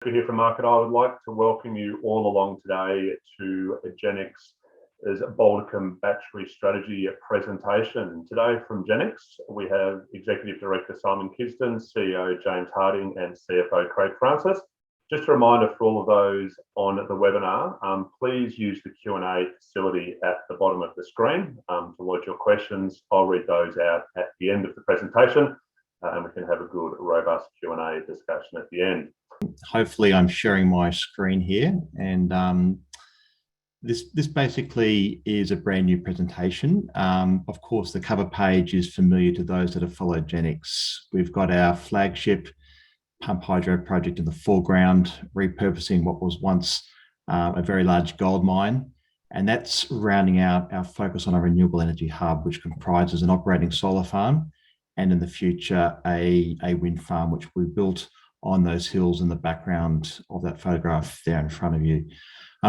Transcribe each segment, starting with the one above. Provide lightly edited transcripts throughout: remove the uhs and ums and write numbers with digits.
Here from Market, I would like to welcome you all along today to Genex's Boldcombe Battery Strategy presentation. Today from Genex, we have Executive Director Simon Kisden, CEO James Harding, and CFO Craig Francis. Just a reminder for all of those on the webinar, please use the Q&A facility at the bottom of the screen to lodge your questions. I'll read those out at the end of the presentation, and we can have a good, robust Q&A discussion at the end. Hopefully I'm sharing my screen here, and this basically is a brand new presentation. Of course, the cover page is familiar to those that have followed Genex. We've got our flagship pump hydro project in the foreground, repurposing what was once a very large gold mine, and that's rounding out our focus on a renewable energy hub, which comprises an operating solar farm and in the future a wind farm, which we built on those hills in the background of that photograph there in front of you.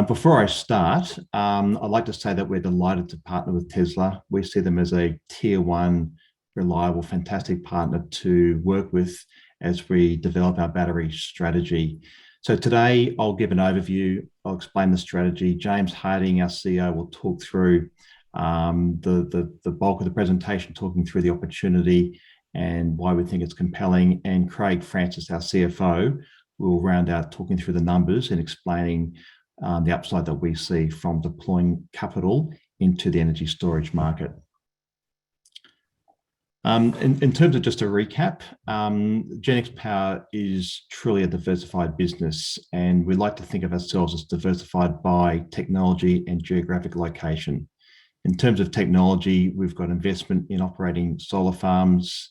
Before I start, I'd like to say that we're delighted to partner with Tesla. We see them as a tier one, reliable, fantastic partner to work with as we develop our battery strategy. So today I'll give an overview, I'll explain the strategy. James Harding, our CEO, will talk through the bulk of the presentation, talking through the opportunity and why we think it's compelling. And Craig Francis, our CFO, will round out talking through the numbers and explaining the upside that we see from deploying capital into the energy storage market. In terms of just a recap, Genex Power is truly a diversified business, and we like to think of ourselves as diversified by technology and geographic location. In terms of technology, we've got investment in operating solar farms,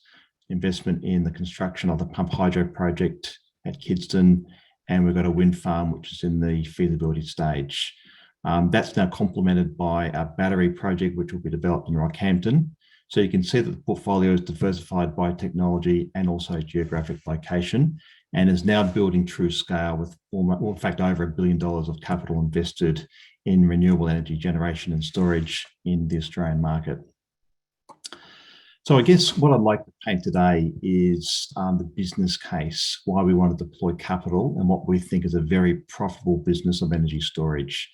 investment in the construction of the pump hydro project at Kidston, and we've got a wind farm which is in the feasibility stage. That's now complemented by our battery project, which will be developed in Rockhampton. So you can see that the portfolio is diversified by technology and also geographic location, and is now building true scale with in fact over $1 billion of capital invested in renewable energy generation and storage in the Australian market. So I guess what I'd like to paint today is the business case, why we want to deploy capital and what we think is a very profitable business of energy storage.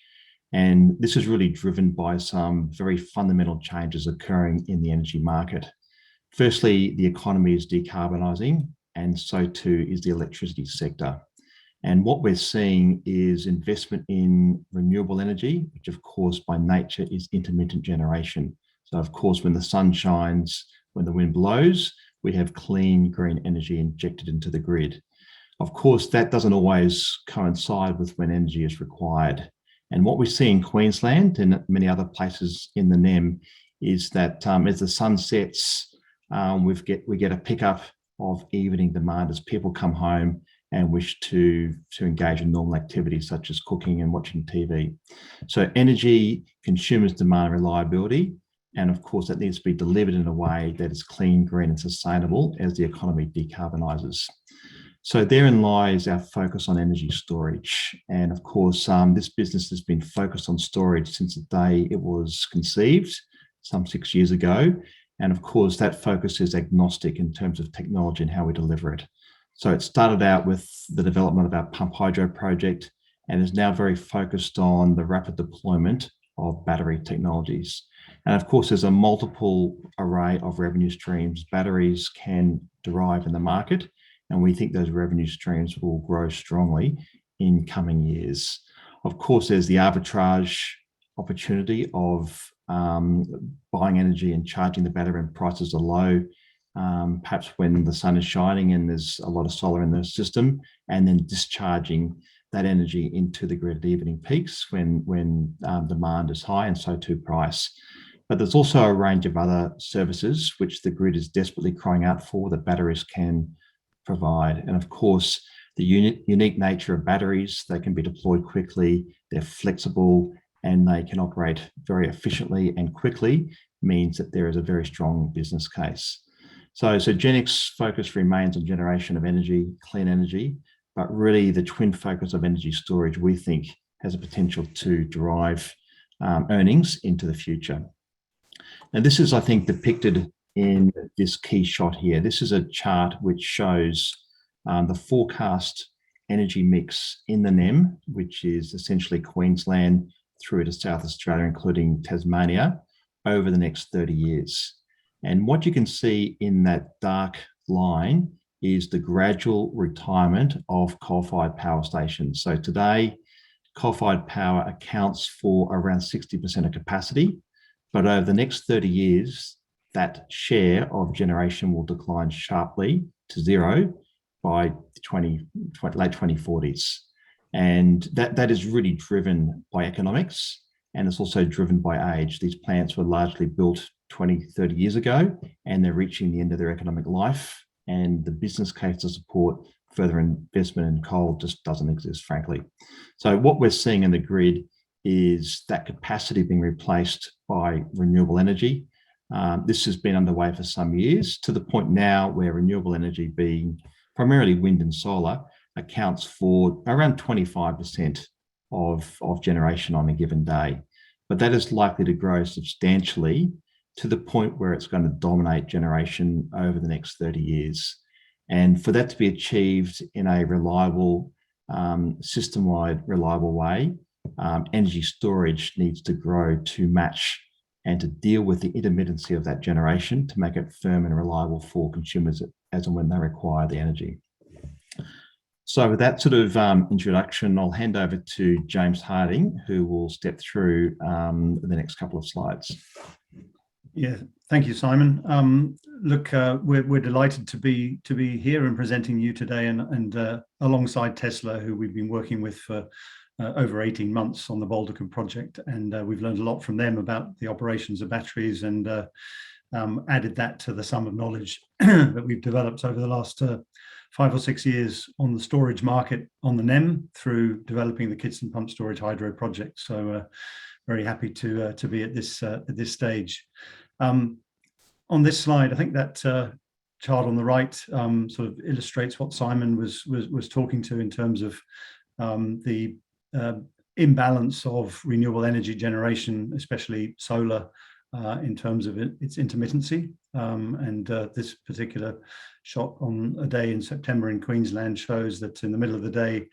And this is really driven by some very fundamental changes occurring in the energy market. Firstly, the economy is decarbonising, and so too is the electricity sector. And what we're seeing is investment in renewable energy, which of course by nature is intermittent generation. So of course, when the sun shines, when the wind blows, we have clean green energy injected into the grid. Of course, that doesn't always coincide with when energy is required. And what we see in Queensland and many other places in the NEM is that as the sun sets, we get a pickup of evening demand as people come home and wish to engage in normal activities such as cooking and watching TV. So energy consumers demand reliability, and of course that needs to be delivered in a way that is clean, green and sustainable as the economy decarbonises. So therein lies our focus on energy storage. And of course, this business has been focused on storage since the day it was conceived, some 6 years ago. And of course, that focus is agnostic in terms of technology and how we deliver it. So it started out with the development of our pump hydro project and is now very focused on the rapid deployment of battery technologies. And of course, there's a multiple array of revenue streams batteries can derive in the market. And we think those revenue streams will grow strongly in coming years. Of course, there's the arbitrage opportunity of buying energy and charging the battery when prices are low, perhaps when the sun is shining and there's a lot of solar in the system, and then discharging that energy into the grid at evening peaks when demand is high, and so too price. But there's also a range of other services which the grid is desperately crying out for that batteries can provide. And of course, the unique nature of batteries, they can be deployed quickly, they're flexible, and they can operate very efficiently and quickly, means that there is a very strong business case. So Genex focus remains on generation of energy, clean energy, but really the twin focus of energy storage, we think, has a potential to drive earnings into the future. And this is, I think, depicted in this key shot here. This is a chart which shows the forecast energy mix in the NEM, which is essentially Queensland through to South Australia, including Tasmania, over the next 30 years. And what you can see in that dark line is the gradual retirement of coal-fired power stations. So today, coal-fired power accounts for around 60% of capacity, but over the next 30 years, that share of generation will decline sharply to zero by late 2040s. And that is really driven by economics, and it's also driven by age. These plants were largely built 20, 30 years ago, and they're reaching the end of their economic life, and the business case to support further investment in coal just doesn't exist, frankly. So what we're seeing in the grid is that capacity being replaced by renewable energy. This has been underway for some years, to the point now where renewable energy, being primarily wind and solar, accounts for around 25% of generation on a given day. But that is likely to grow substantially to the point where it's going to dominate generation over the next 30 years. And for that to be achieved in a reliable, system-wide reliable way, energy storage needs to grow to match and to deal with the intermittency of that generation to make it firm and reliable for consumers as and when they require the energy. So with that sort of introduction, I'll hand over to James Harding, who will step through the next couple of slides. Yeah, thank you, Simon. Look, we're delighted to be here and presenting you today, and alongside Tesla, who we've been working with for over 18 months on the Baldercombe project, and we've learned a lot from them about the operations of batteries, and added that to the sum of knowledge that we've developed over the last 5 or 6 years on the storage market on the NEM through developing the Kidston Pumped Storage Hydro project. So very happy to be at this stage. On this slide, I think that chart on the right sort of illustrates what Simon was talking to in terms of the imbalance of renewable energy generation, especially solar, in terms of its intermittency. And this particular shot on a day in September in Queensland shows that in the middle of the day,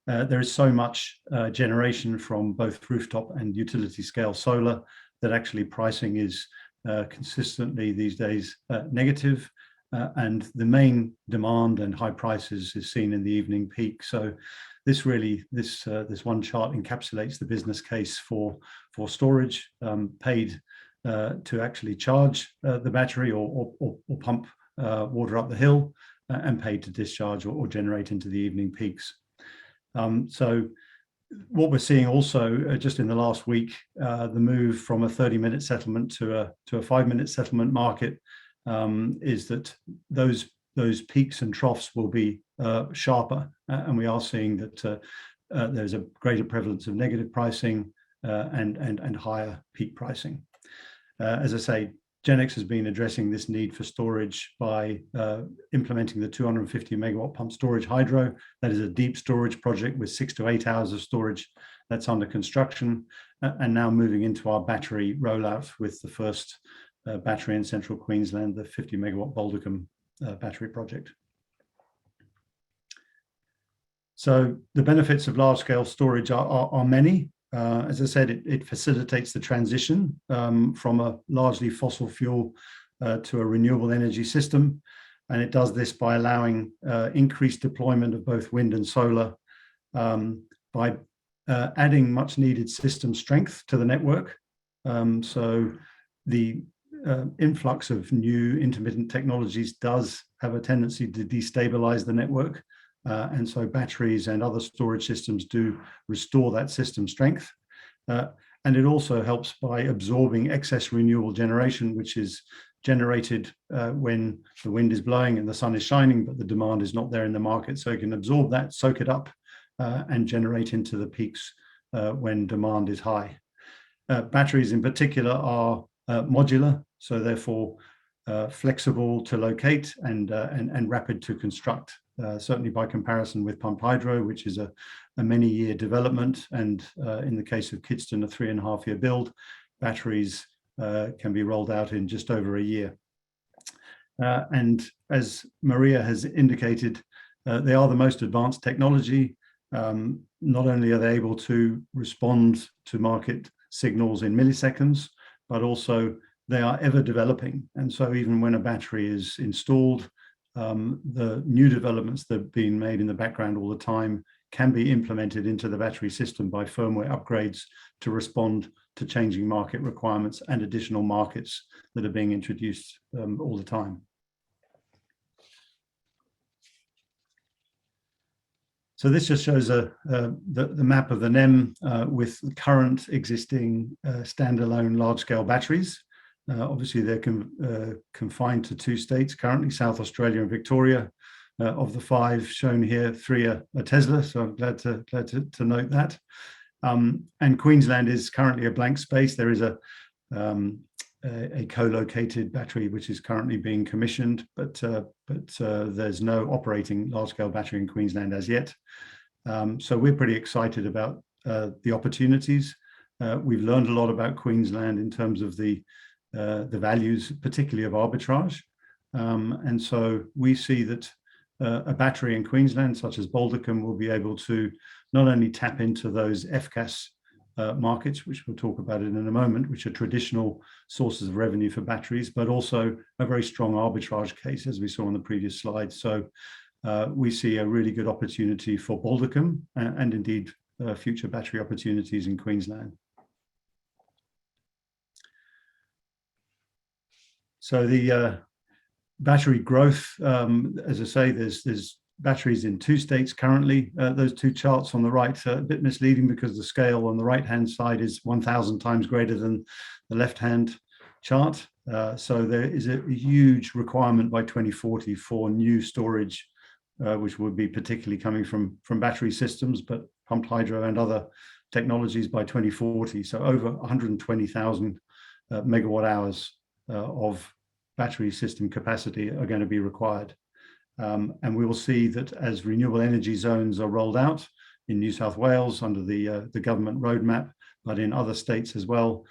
there is so much generation from both rooftop and utility scale solar that actually pricing is consistently these days negative, and the main demand and high prices is seen in the evening peak. So this really, this one chart encapsulates the business case for storage, paid to actually charge the battery or pump water up the hill, and paid to discharge or generate into the evening peaks. So what we're seeing also just in the last week, the move from a 30-minute settlement to a 5-minute settlement market, is that those peaks and troughs will be sharper, and we are seeing that there's a greater prevalence of negative pricing and higher peak pricing. As I say, Genex has been addressing this need for storage by implementing the 250 megawatt pump storage hydro. That is a deep storage project with 6 to 8 hours of storage that's under construction, and now moving into our battery rollout with the first battery in central Queensland, the 50 megawatt Baldercombe battery project. So the benefits of large scale storage are many. As I said, it facilitates the transition from a largely fossil fuel to a renewable energy system. And it does this by allowing increased deployment of both wind and solar, by adding much needed system strength to the network. So the influx of new intermittent technologies does have a tendency to destabilize the network. And so batteries and other storage systems do restore that system strength. And it also helps by absorbing excess renewable generation, which is generated when the wind is blowing and the sun is shining, but the demand is not there in the market. So it can absorb that, soak it up, and generate into the peaks when demand is high. Batteries in particular are modular, so therefore flexible to locate and rapid to construct. Certainly by comparison with pumped hydro, which is a many-year development, and in the case of Kidston, a 3.5-year build. Batteries can be rolled out in just over a year. And as Maria has indicated, They are the most advanced technology. Not only are they able to respond to market signals in milliseconds, but also they are ever developing. And so even when a battery is installed, the new developments that are being made in the background all the time can be implemented into the battery system by firmware upgrades to respond to changing market requirements and additional markets that are being introduced all the time. So this just shows the map of the NEM with the current existing standalone large-scale batteries. Obviously, they're confined to 2 states currently, South Australia and Victoria. Of the 5 shown here, 3 are Tesla, so I'm glad to note that. And Queensland is currently a blank space. There is a co-located battery which is currently being commissioned, but there's no operating large-scale battery in Queensland as yet. So we're pretty excited about the opportunities. We've learned a lot about Queensland in terms of the values, particularly of arbitrage. And so we see that a battery in Queensland, such as Baldercombe, will be able to not only tap into those FCAS markets, which we'll talk about in a moment, which are traditional sources of revenue for batteries, but also a very strong arbitrage case, as we saw on the previous slide. So we see a really good opportunity for Baldercombe and indeed future battery opportunities in Queensland. So the battery growth, as I say, there's batteries in 2 states currently. Those 2 charts on the right are a bit misleading because the scale on the right-hand side is 1,000 times greater than the left-hand chart. So there is a huge requirement by 2040 for new storage, which would be particularly coming from battery systems, but pumped hydro and other technologies by 2040. So over 120,000 megawatt hours of battery system capacity are going to be required. And we will see that as renewable energy zones are rolled out in New South Wales under the government roadmap, but in other states as well,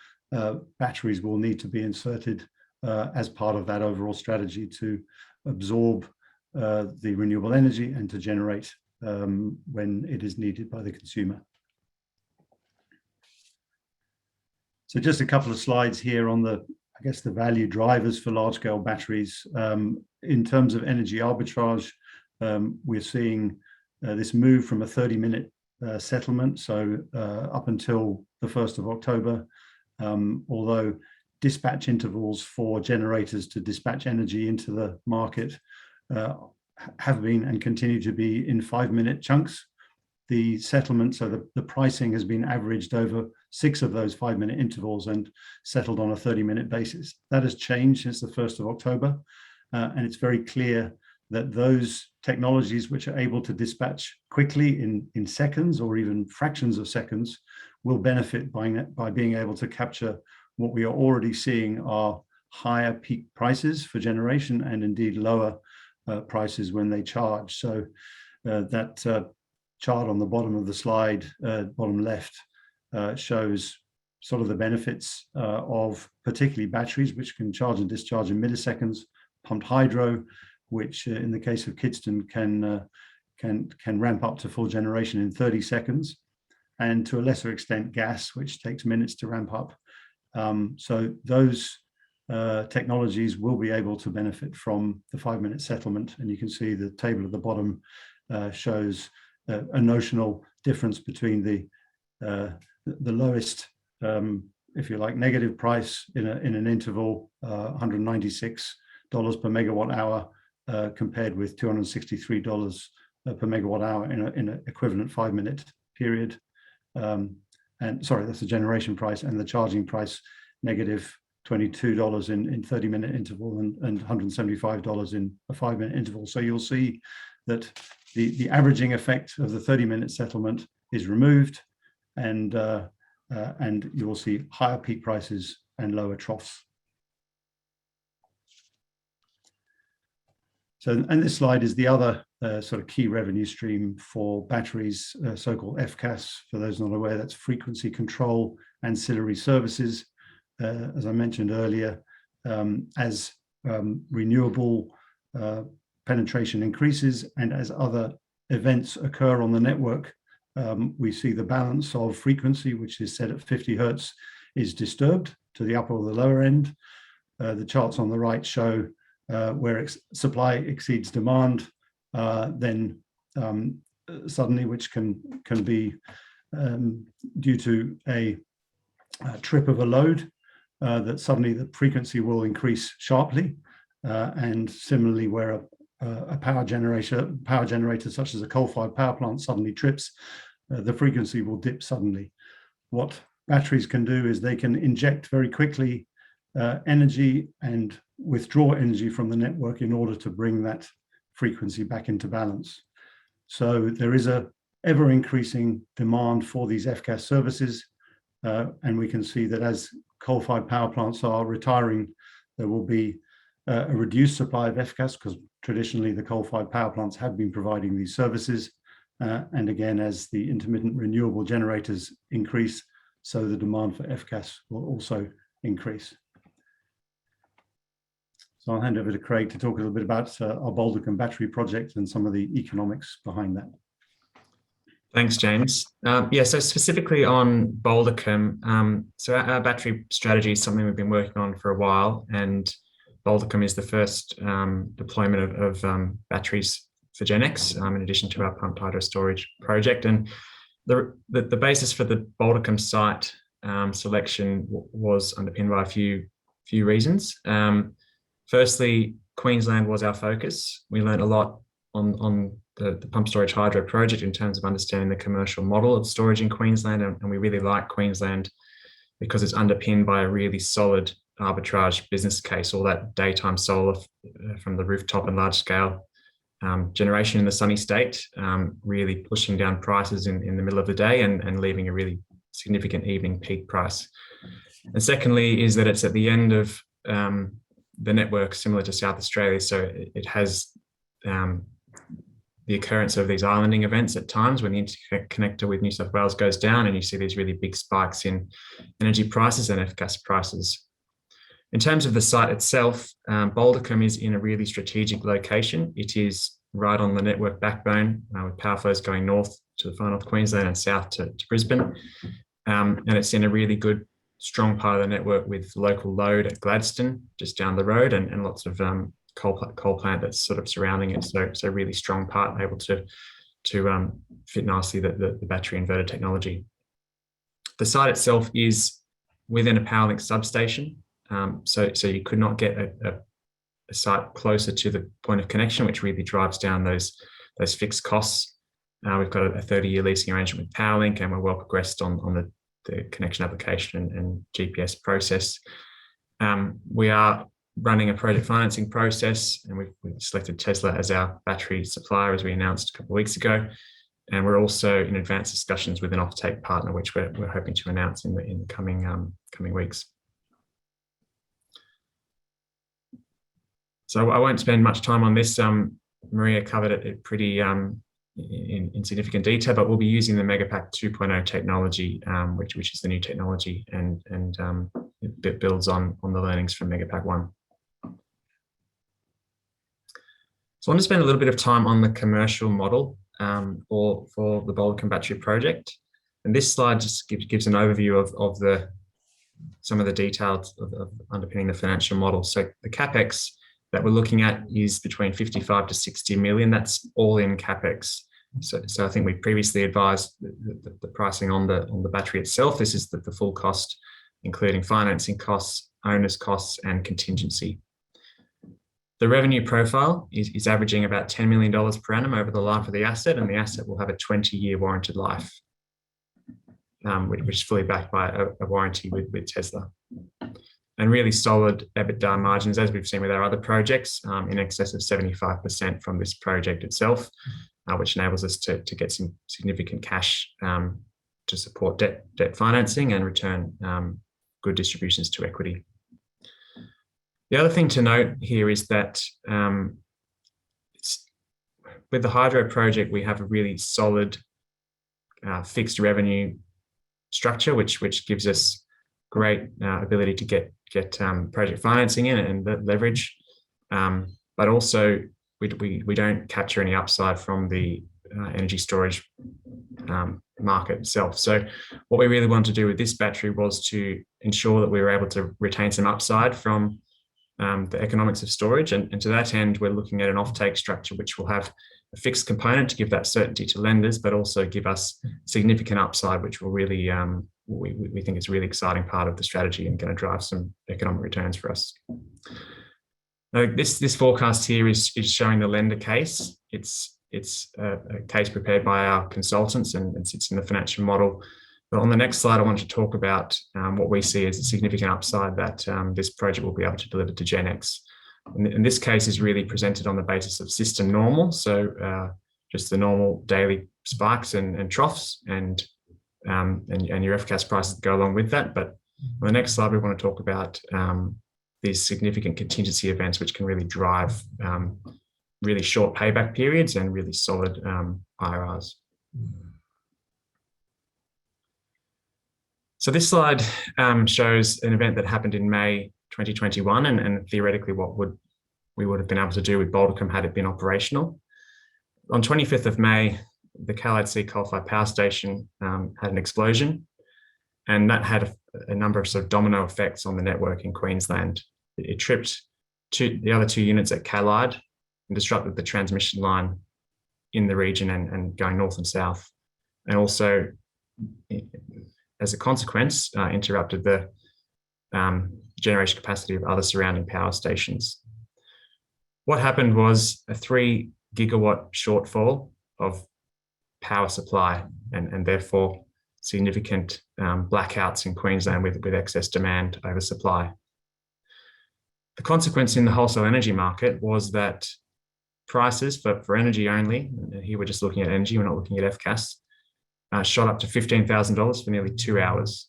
batteries will need to be inserted as part of that overall strategy to absorb the renewable energy and to generate when it is needed by the consumer. So just a couple of slides here on the value drivers for large-scale batteries. In terms of energy arbitrage, we're seeing this move from a 30-minute settlement, so up until the 1st of October, although dispatch intervals for generators to dispatch energy into the market have been and continue to be in 5-minute chunks. The settlement, so the pricing has been averaged over 6 of those 5-minute intervals and settled on a 30-minute basis. That has changed since the 1st of October. And it's very clear that those technologies which are able to dispatch quickly in seconds or even fractions of seconds will benefit by being able to capture what we are already seeing are higher peak prices for generation and indeed lower prices when they charge. So that chart on the bottom of the slide, bottom left, shows sort of the benefits of particularly batteries, which can charge and discharge in milliseconds, pumped hydro, which in the case of Kidston can ramp up to full generation in 30 seconds, and to a lesser extent gas, which takes minutes to ramp up. So those technologies will be able to benefit from the 5-minute settlement, and you can see the table at the bottom shows a notional difference between the lowest, if you like, negative price in an interval, $196 per megawatt hour, compared with $263 per megawatt hour in an equivalent 5-minute period. And sorry, that's the generation price, and the charging price negative $22 in 30-minute interval and $175 in a 5-minute interval. So you'll see that the averaging effect of the 30-minute settlement is removed, and you will see higher peak prices and lower troughs. So, and this slide is the other sort of key revenue stream for batteries, so-called FCAS. For those not aware, that's frequency control ancillary services. As I mentioned earlier, as renewable penetration increases and as other events occur on the network, we see the balance of frequency, which is set at 50 hertz, is disturbed to the upper or the lower end. The charts on the right show where supply exceeds demand, then suddenly, which can be due to a trip of a load, that suddenly the frequency will increase sharply, and similarly where a power generator such as a coal-fired power plant suddenly trips, the frequency will dip suddenly. What batteries can do is they can inject very quickly energy and withdraw energy from the network in order to bring that frequency back into balance. So there is a ever increasing demand for these FCAS services, and we can see that as coal-fired power plants are retiring, there will be a reduced supply of FCAS, because traditionally the coal-fired power plants have been providing these services. And again, as the intermittent renewable generators increase, so the demand for FCAS will also increase. So I'll hand over to Craig to talk a little bit about our Baldercombe battery project and some of the economics behind that. Thanks, James. Yeah, so specifically on Baldercombe, so our battery strategy is something we've been working on for a while, and Baldercombe is the first deployment of batteries for Genex, in addition to our pumped hydro storage project. And the basis for the Baldercombe site selection was underpinned by a few reasons. Firstly, Queensland was our focus. We learned a lot on the pump storage hydro project in terms of understanding the commercial model of storage in Queensland, and we really like Queensland because it's underpinned by a really solid arbitrage business case, all that daytime solar from the rooftop and large scale generation in the sunny state, really pushing down prices in the middle of the day and leaving a really significant evening peak price. And secondly is that it's at the end of the network, similar to South Australia, so it has the occurrence of these islanding events at times when the interconnector with New South Wales goes down, and you see these really big spikes in energy prices and FCAS prices. In terms of the site itself, Baldercombe is in a really strategic location. It is right on the network backbone, with power flows going north to the far north Queensland and south to Brisbane. And it's in a really good, strong part of the network with local load at Gladstone, just down the road, and lots of coal plant that's sort of surrounding it. So really strong part, able to fit nicely the battery inverter technology. The site itself is within a Powerlink substation. So you could not get a site closer to the point of connection, which really drives down those fixed costs. We've got a 30-year leasing arrangement with Powerlink, and we're well progressed on the connection application and GPS process. We are running a project financing process, and we've selected Tesla as our battery supplier, as we announced a couple of weeks ago. And we're also in advanced discussions with an Offtake partner, which we're hoping to announce in the coming weeks. So I won't spend much time on this. Maria covered it pretty in significant detail, but we'll be using the Megapack 2.0 technology, which is the new technology, and it builds on the learnings from Megapack 1. So I want to spend a little bit of time on the commercial model for the Baldercombe battery project. And this slide just gives an overview of some of the details of underpinning the financial model. So the CapEx that we're looking at is between 55 to 60 million. That's all in CapEx. So I think we previously advised the pricing on the battery itself. This is the full cost, including financing costs, owners' costs, and contingency. The revenue profile is averaging about $10 million per annum over the life of the asset, and the asset will have a 20-year warranted life, which is fully backed by a warranty with Tesla. And really solid EBITDA margins, as we've seen with our other projects, in excess of 75% from this project itself, which enables us to get some significant cash to support debt financing and return good distributions to equity. The other thing to note here is that with the hydro project, we have a really solid fixed revenue structure, which gives us great ability to get project financing in and leverage. But also we don't capture any upside from the energy storage market itself. So what we really wanted to do with this battery was to ensure that we were able to retain some upside from the economics of storage. And to that end, we're looking at an offtake structure, which will have a fixed component to give that certainty to lenders, but also give us significant upside, which will really, we think is a really exciting part of the strategy and going to drive some economic returns for us. Now, this forecast here is showing the lender case. It's a case prepared by our consultants and sits in the financial model. But on the next slide, I want to talk about what we see as a significant upside that this project will be able to deliver to Genex. And this case is really presented on the basis of system normal, so just the normal daily spikes and troughs and your FCAS prices that go along with that. But on the next slide, we want to talk about these significant contingency events, which can really drive really short payback periods and really solid IRRs. So this slide shows an event that happened in May 2021 and theoretically what we would have been able to do with Balticum had it been operational. On 25th of May, the Callide C coal-fired power station had an explosion, and that had a number of sort of domino effects on the network in Queensland. It tripped the other two units at Callide and disrupted the transmission line in the region and going north and south, and also, as a consequence, interrupted the generation capacity of other surrounding power stations. What happened was a 3 gigawatt shortfall of power supply and therefore significant blackouts in Queensland with excess demand over supply. The consequence in the wholesale energy market was that prices for energy only, and here we're just looking at energy, we're not looking at FCAS, shot up to $15,000 for nearly 2 hours.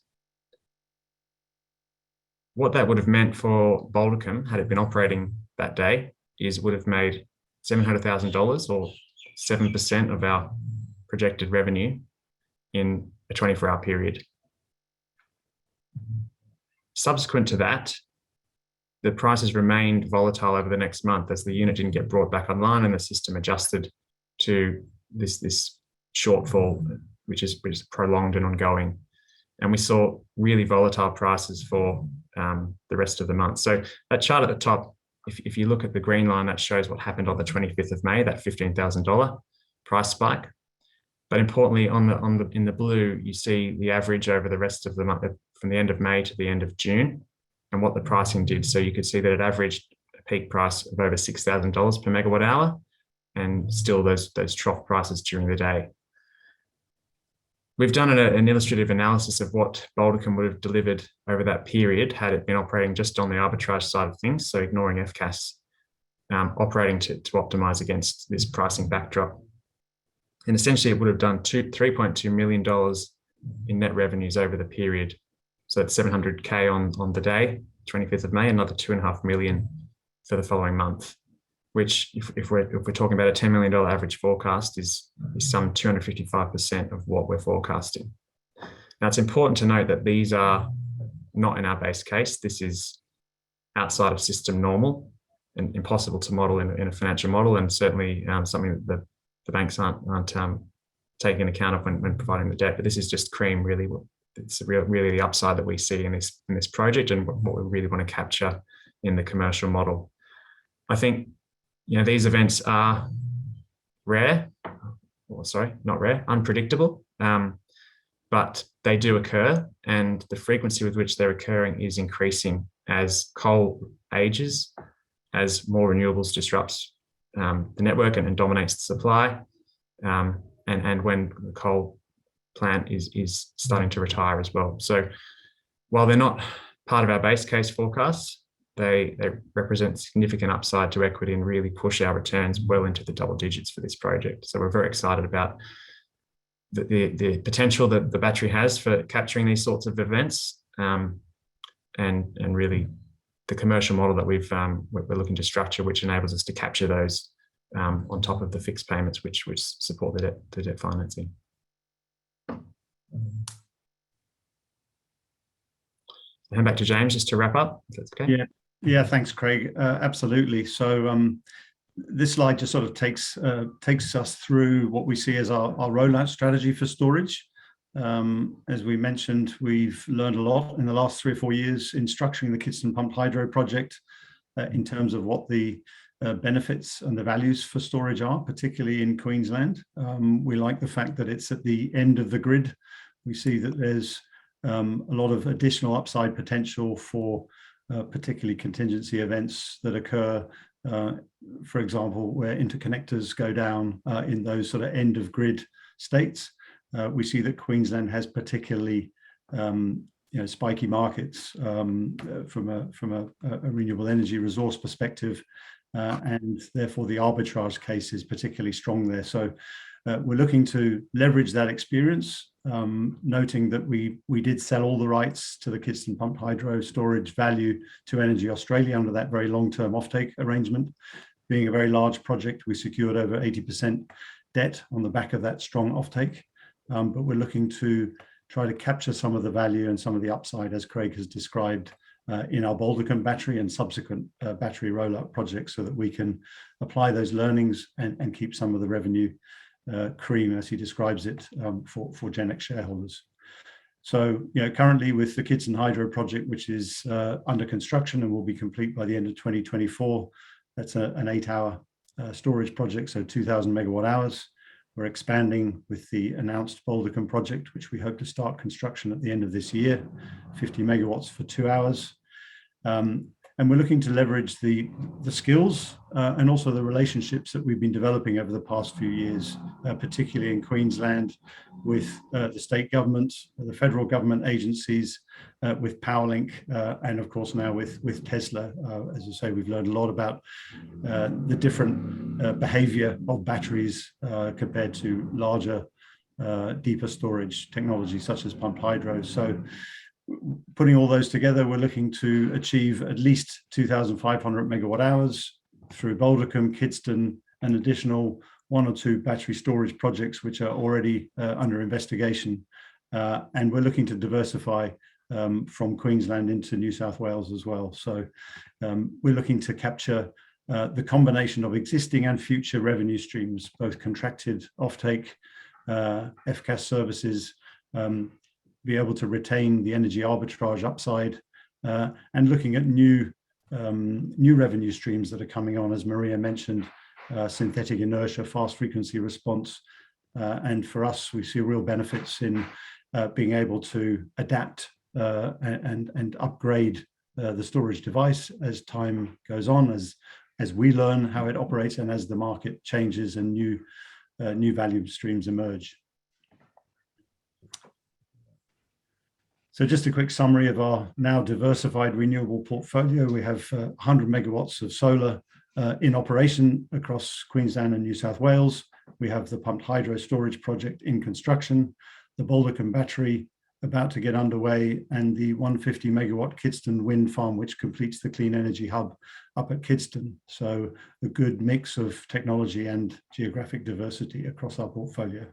What that would have meant for Balticum, had it been operating that day, is would have made $700,000 or 7% of our projected revenue in a 24-hour period. Subsequent to that, the prices remained volatile over the next month as the unit didn't get brought back online and the system adjusted to this shortfall, which is prolonged and ongoing. And we saw really volatile prices for the rest of the month. So that chart at the top, if you look at the green line, that shows what happened on the 25th of May, that $15,000 price spike. But importantly, in the blue, you see the average over the rest of the month, from the end of May to the end of June, and what the pricing did. So you could see that it averaged a peak price of over $6,000 per megawatt hour, and still those trough prices during the day. We've done an illustrative analysis of what Balticum would have delivered over that period had it been operating just on the arbitrage side of things, so ignoring FCAS, operating to optimize against this pricing backdrop. And essentially it would have done $3.2 million in net revenues over the period. So that's 700K on the day, 25th of May, another 2.5 million for the following month, which if we're talking about a $10 million average forecast is some 255% of what we're forecasting. Now it's important to note that these are not in our base case. This is outside of system normal and impossible to model in a financial model, and certainly something that the banks aren't taking account of when providing the debt. But this is just cream, really. It's really the upside that we see in this project and what we really want to capture in the commercial model. I think these events are rare, unpredictable, but they do occur, and the frequency with which they're occurring is increasing as coal ages, as more renewables disrupts the network and dominates the supply, and when the coal plant is starting to retire as well. So while they're not part of our base case forecasts, they represent significant upside to equity and really push our returns well into the double digits for this project. So we're very excited about the potential that the battery has for capturing these sorts of events, and really the commercial model that we're looking to structure, which enables us to capture those on top of the fixed payments which support the debt financing. Hand back to James just to wrap up, if that's okay. Yeah, thanks, Craig. Absolutely. So This slide just sort of takes us through what we see as our rollout strategy for storage. As we mentioned, we've learned a lot in the last 3 or 4 years in structuring the Kidston Pumped Hydro project in terms of what the benefits and the values for storage are, particularly in Queensland. We like the fact that it's at the end of the grid. We see that there's a lot of additional upside potential for particularly contingency events that occur, for example, where interconnectors go down in those sort of end of grid states. We see that Queensland has particularly spiky markets from a renewable energy resource perspective, and therefore the arbitrage case is particularly strong there. So we're looking to leverage that experience, noting that we did sell all the rights to the Kidston Pumped Hydro storage value to Energy Australia under that very long-term offtake arrangement. Being a very large project, we secured over 80% debt on the back of that strong offtake. But we're looking to try to capture some of the value and some of the upside, as Craig has described, in our Baldercombe battery and subsequent battery rollout projects, so that we can apply those learnings and keep some of the revenue cream, as he describes it, for Genex shareholders. So, currently with the Kidston Hydro project, which is under construction and will be complete by the end of 2024, that's an 8-hour storage project, so 2,000 megawatt hours. We're expanding with the announced Baldercombe project, which we hope to start construction at the end of this year, 50 megawatts for 2 hours. And we're looking to leverage the skills and also the relationships that we've been developing over the past few years, particularly in Queensland with the state government, the federal government agencies, with Powerlink, and of course now with Tesla. As I say, we've learned a lot about the different behavior of batteries compared to larger, deeper storage technology such as pumped hydro. So putting all those together, we're looking to achieve at least 2,500 megawatt hours through Baldercombe, Kidston, and additional 1 or 2 battery storage projects which are already under investigation. And we're looking to diversify from Queensland into New South Wales as well. So we're looking to capture the combination of existing and future revenue streams, both contracted offtake, FCAS services, be able to retain the energy arbitrage upside, and looking at new revenue streams that are coming on, as Maria mentioned, synthetic inertia, fast frequency response. And for us, we see real benefits in being able to adapt and upgrade the storage device as time goes on, as we learn how it operates and as the market changes and new value streams emerge. So just a quick summary of our now diversified renewable portfolio. We have 100 megawatts of solar in operation across Queensland and New South Wales. We have the pumped hydro storage project in construction, the Baldercombe battery about to get underway, and the 150 megawatt Kidston wind farm, which completes the clean energy hub up at Kidston. So a good mix of technology and geographic diversity across our portfolio.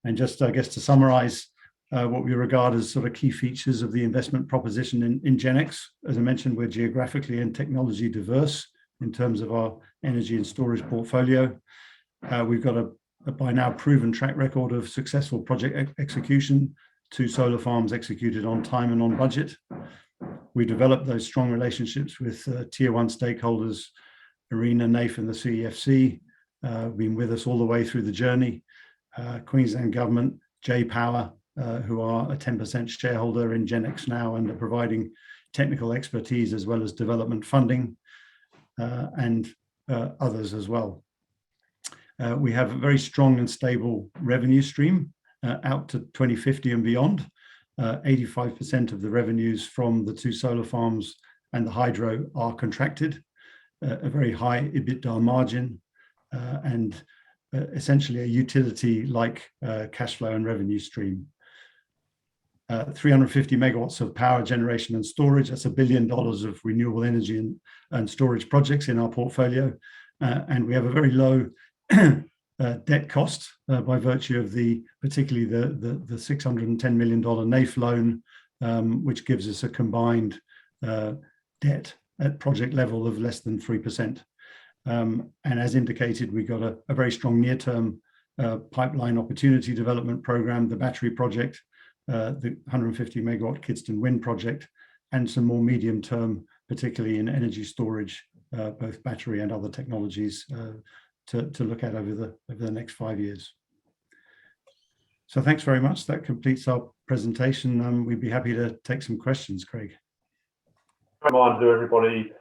And just, I guess, to summarize, what we regard as sort of key features of the investment proposition in Genex. As I mentioned, we're geographically and technology diverse in terms of our energy and storage portfolio. We've got a by now proven track record of successful project execution, 2 solar farms executed on time and on budget. We developed those strong relationships with tier 1 stakeholders, ARENA, NAIF and the CEFC, been with us all the way through the journey. Queensland Government, J-Power, who are a 10% shareholder in Genex now and are providing technical expertise as well as development funding, and others as well. We have a very strong and stable revenue stream out to 2050 and beyond. 85% of the revenues from the 2 solar farms and the hydro are contracted, a very high EBITDA margin, and essentially a utility-like cash flow and revenue stream. 350 megawatts of power generation and storage, that's $1 billion of renewable energy and storage projects in our portfolio. And we have a very low debt cost by virtue of particularly the $610 million NAIF loan, which gives us a combined debt at project level of less than 3%. And as indicated, we got a very strong near-term pipeline opportunity development program, the battery project, the 150 megawatt Kidston Wind project, and some more medium-term, particularly in energy storage, both battery and other technologies to look at over the next 5 years. So thanks very much. That completes our presentation. We'd be happy to take some questions, Craig. Reminder to everybody,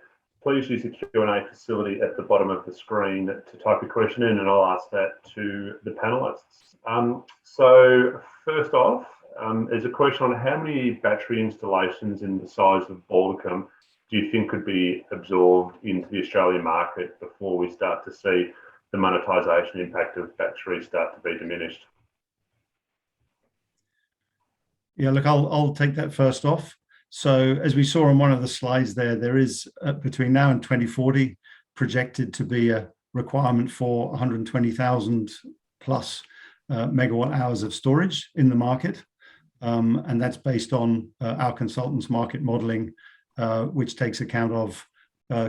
please use the Q&A facility at the bottom of the screen to type your question in, and I'll ask that to the panelists. So first off, there's a question on how many battery installations in the size of Balticum do you think could be absorbed into the Australian market before we start to see the monetisation impact of batteries start to be diminished? Yeah, look, I'll take that first off. So as we saw on one of the slides there is between now and 2040 projected to be a requirement for 120,000 plus megawatt hours of storage in the market. And that's based on our consultants' market modelling, which takes account of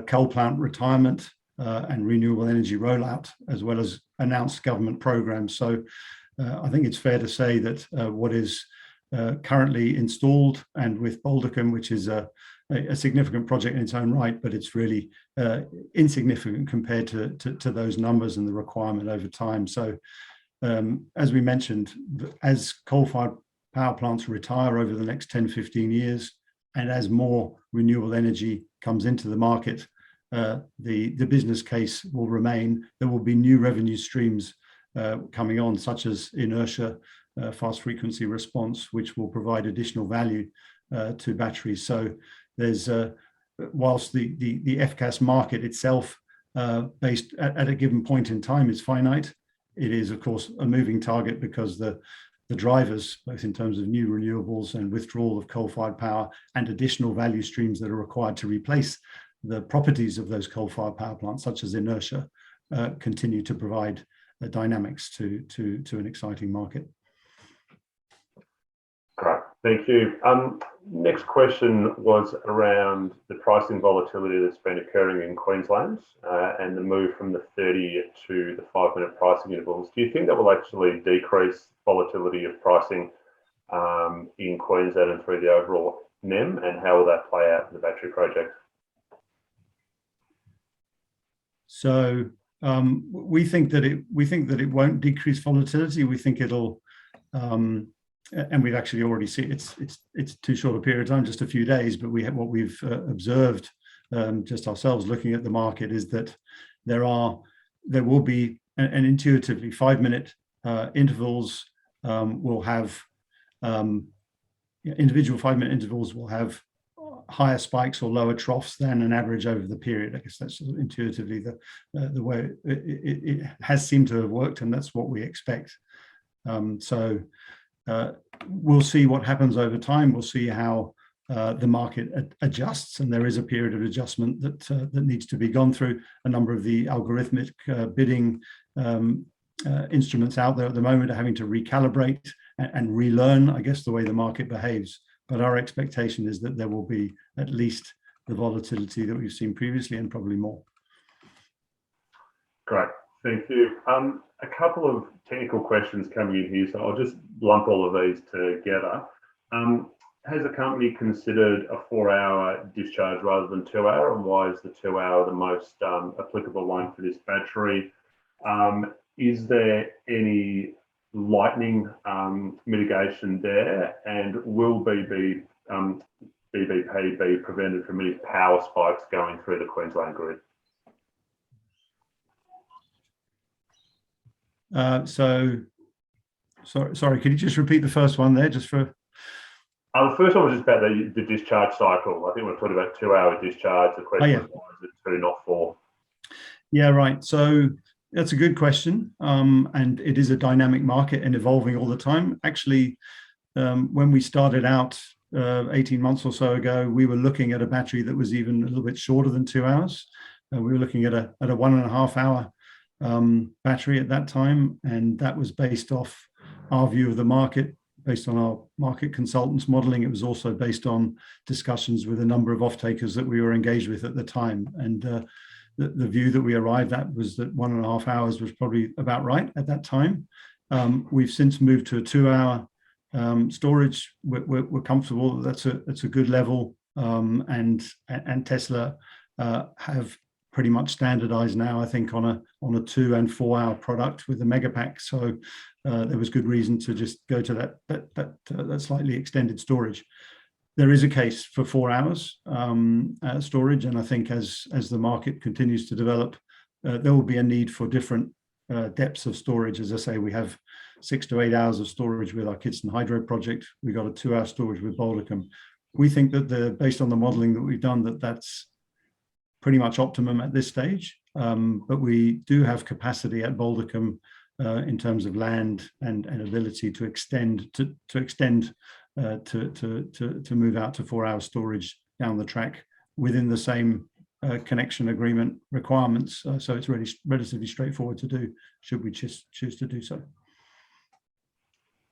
coal plant retirement and renewable energy rollout, as well as announced government programs. So I think it's fair to say that what is currently installed, and with Balticum, which is a significant project in its own right, but it's really insignificant compared to those numbers and the requirement over time. So as we mentioned, as coal-fired power plants retire over the next 10, 15 years, and as more renewable energy comes into the market, the business case will remain. There will be new revenue streams coming on, such as inertia, fast frequency response, which will provide additional value to batteries. So there's, whilst the FCAS market itself, based at a given point in time, is finite, it is of course a moving target, because the drivers, both in terms of new renewables and withdrawal of coal-fired power and additional value streams that are required to replace the properties of those coal-fired power plants, such as inertia, continue to provide the dynamics to an exciting market. Great, thank you. Next question was around the pricing volatility that's been occurring in Queensland and the move from the 30 to the 5-minute pricing intervals. Do you think that will actually decrease volatility of pricing in Queensland and through the overall NEM, and how will that play out in the battery project? So we think that it won't decrease volatility. We think it'll, and we've actually already seen it's too short a period of time, just a few days, but what we've observed just ourselves looking at the market is that there will be, and intuitively 5-minute intervals will have individual 5-minute intervals will have higher spikes or lower troughs than an average over the period. I guess that's sort of intuitively the way it has seemed to have worked, and that's what we expect. So we'll see what happens over time. We'll see how the market adjusts, and there is a period of adjustment that needs to be gone through. A number of the algorithmic bidding instruments out there at the moment are having to recalibrate and relearn, I guess, the way the market behaves. But our expectation is that there will be at least the volatility that we've seen previously, and probably more. Great, thank you. A couple of technical questions coming in here, so I'll just lump all of these together. Has the company considered a 4-hour discharge rather than 2-hour, and why is the 2-hour the most applicable one for this battery? Is there any lightning mitigation there, and will BBP be prevented from any power spikes going through the Queensland grid? Sorry, could you just repeat the first one there, just for? The first one was just about the discharge cycle. I think we're talking about 2-hour discharge. The question was, why is it 2, not 4? Yeah, right. So that's a good question, and it is a dynamic market and evolving all the time. Actually, when we started out 18 months or so ago, we were looking at a battery that was even a little bit shorter than 2 hours. We were looking at a 1.5 hour battery at that time, and that was based off our view of the market based on our market consultants modelling. It was also based on discussions with a number of off-takers that we were engaged with at the time. And the view that we arrived at was that 1.5 hours was probably about right at that time. We've since moved to a 2-hour storage. We're comfortable that that's a good level, and Tesla have pretty much standardized now, I think, on a 2 and 4 hour product with the Megapack. So there was good reason to just go to that slightly extended storage. There is a case for 4 hours storage, and I think as the market continues to develop, there will be a need for different depths of storage. As I say, we have 6 to 8 hours of storage with our Kidston Hydro project. We got a 2-hour storage with Boldicum. We think that based on the modelling that we've done, that's pretty much optimum at this stage. But we do have capacity at Boldicum in terms of land and ability to extend to move out to 4-hour storage down the track within the same connection agreement requirements. So it's really relatively straightforward to do, should we choose to do so.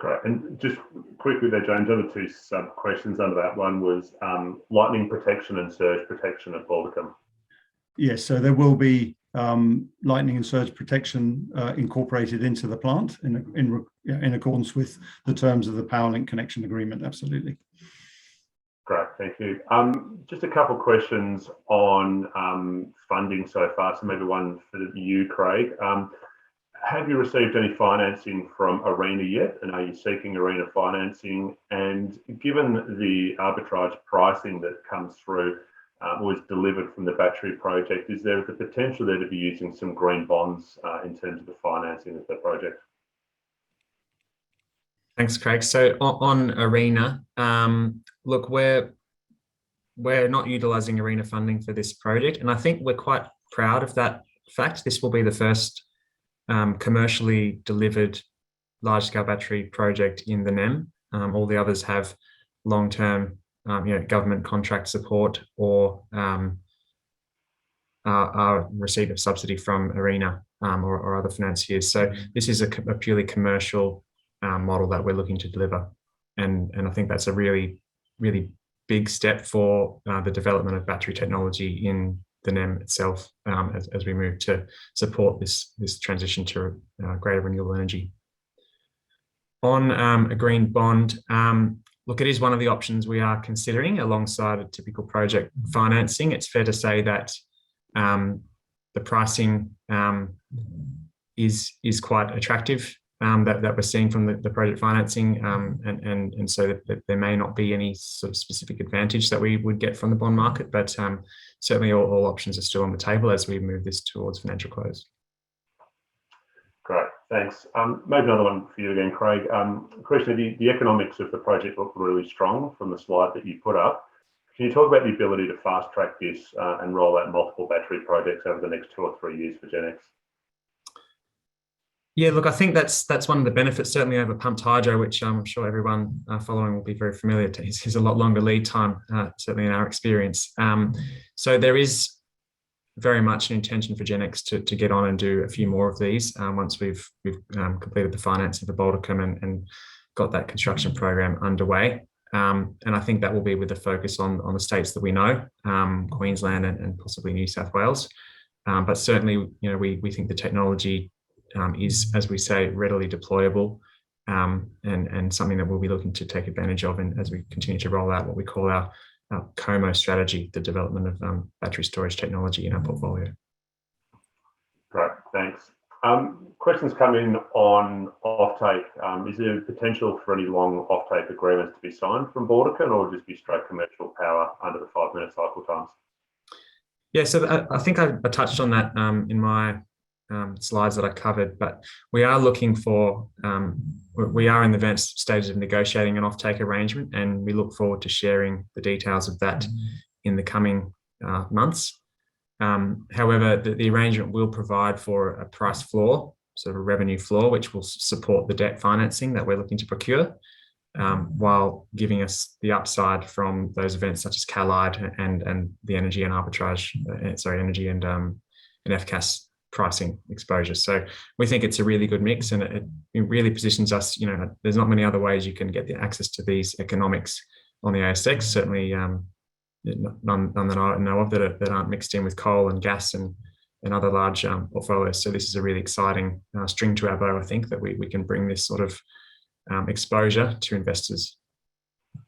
Great. And just quickly there, James, other two sub questions under that one was lightning protection and surge protection at Boldicum. Yes, so there will be lightning and surge protection incorporated into the plant in accordance with the terms of the PowerLink connection agreement. Absolutely. Great, thank you. Just a couple of questions on funding so far. So maybe one for you, Craig. Have you received any financing from ARENA yet? And are you seeking ARENA financing? And given the arbitrage pricing that comes through, was delivered from the battery project, is there the potential there to be using some green bonds in terms of the financing of the project? Thanks, Craig. So on ARENA, look, we're not utilising ARENA funding for this project, and I think we're quite proud of that fact. This will be the first commercially delivered large-scale battery project in the NEM. All the others have long-term government contract support or receipt of subsidy from ARENA or other financiers. So this is a purely commercial model that we're looking to deliver, and I think that's a really, really big step for the development of battery technology in the NEM itself, as we move to support this transition to greater renewable energy. On a green bond, look, it is one of the options we are considering alongside a typical project financing. It's fair to say that the pricing is quite attractive that we're seeing from the project financing, and so that there may not be any sort of specific advantage that we would get from the bond market, but certainly all options are still on the table as we move this towards financial close. Great, thanks. Maybe another one for you again, Craig. Question: the economics of the project look really strong from the slide that you put up. Can you talk about the ability to fast track this and roll out multiple battery projects over the next 2 or 3 years for Genex? Yeah, look, I think that's one of the benefits, certainly over pumped hydro, which I'm sure everyone following will be very familiar to. Is a lot longer lead time, certainly in our experience. So there is very much an intention for Genex to get on and do a few more of these once we've completed the financing for Boldicum and got that construction program underway. And I think that will be with a focus on the states that we know, Queensland and possibly New South Wales. But certainly, we think the technology is, as we say, readily deployable, and something that we'll be looking to take advantage of as we continue to roll out what we call our COMO strategy, the development of battery storage technology in our portfolio. Great, thanks. Questions come in on offtake. Is there potential for any long offtake agreements to be signed from Boldicum, or just be straight commercial power under the 5-minute cycle times? Yeah, so I think I touched on that in my slides that I covered, but we are looking for, we are in the advanced stages of negotiating an offtake arrangement, and we look forward to sharing the details of that in the coming months. However, the arrangement will provide for a price floor, sort of a revenue floor, which will support the debt financing that we're looking to procure, while giving us the upside from those events such as CalIde and the energy and arbitrage, energy and FCAS pricing exposure. So we think it's a really good mix, and it really positions us. There's not many other ways you can get the access to these economics on the ASX. Certainly, none that I know of that aren't mixed in with coal and gas and other large portfolios. So this is a really exciting string to our bow, I think, that we can bring this sort of exposure to investors.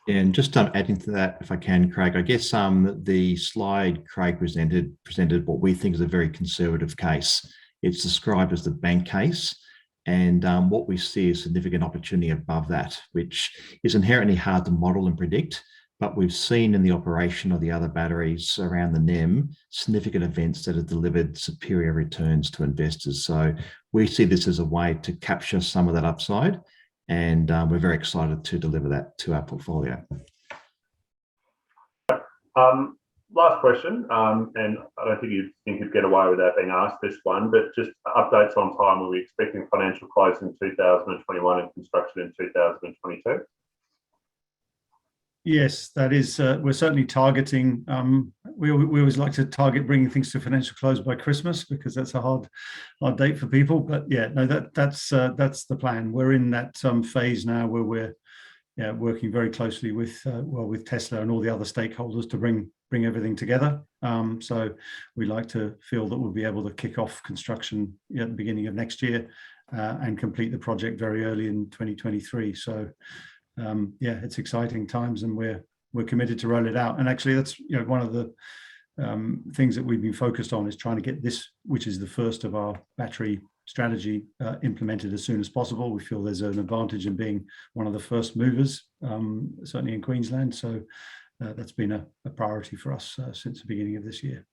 And just adding to that, if I can, Craig, I guess the slide Craig presented what we think is a very conservative case. It's described as the bank case, and what we see is significant opportunity above that, which is inherently hard to model and predict. But we've seen in the operation of the other batteries around the NEM significant events that have delivered superior returns to investors. So we see this as a way to capture some of that upside, and we're very excited to deliver that to our portfolio. Last question, and I don't think you'd get away without being asked this one, but just updates on time. Are we expecting financial close in 2021 and construction in 2022? Yes, that is. We're certainly targeting. We always like to target bringing things to financial close by Christmas, because that's a hard date for people. But yeah, no, that's the plan. We're in that phase now where we're working very closely with Tesla and all the other stakeholders to bring everything together. So we like to feel that we'll be able to kick off construction at the beginning of next year and complete the project very early in 2023. So. It's exciting times, and we're committed to roll it out. And actually, that's one of the things that we've been focused on, is trying to get this, which is the first of our battery strategy, implemented as soon as possible. We feel there's an advantage in being one of the first movers, certainly in Queensland. So that's been a priority for us since the beginning of this year.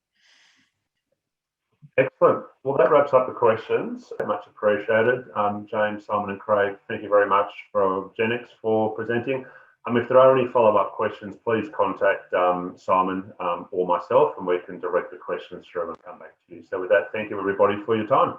Excellent. Well, that wraps up the questions. Much appreciated. James, Simon and Craig, thank you very much for Genex for presenting. If there are any follow-up questions, please contact Simon or myself, and we can direct the questions through and come back to you. So with that, thank you everybody for your time.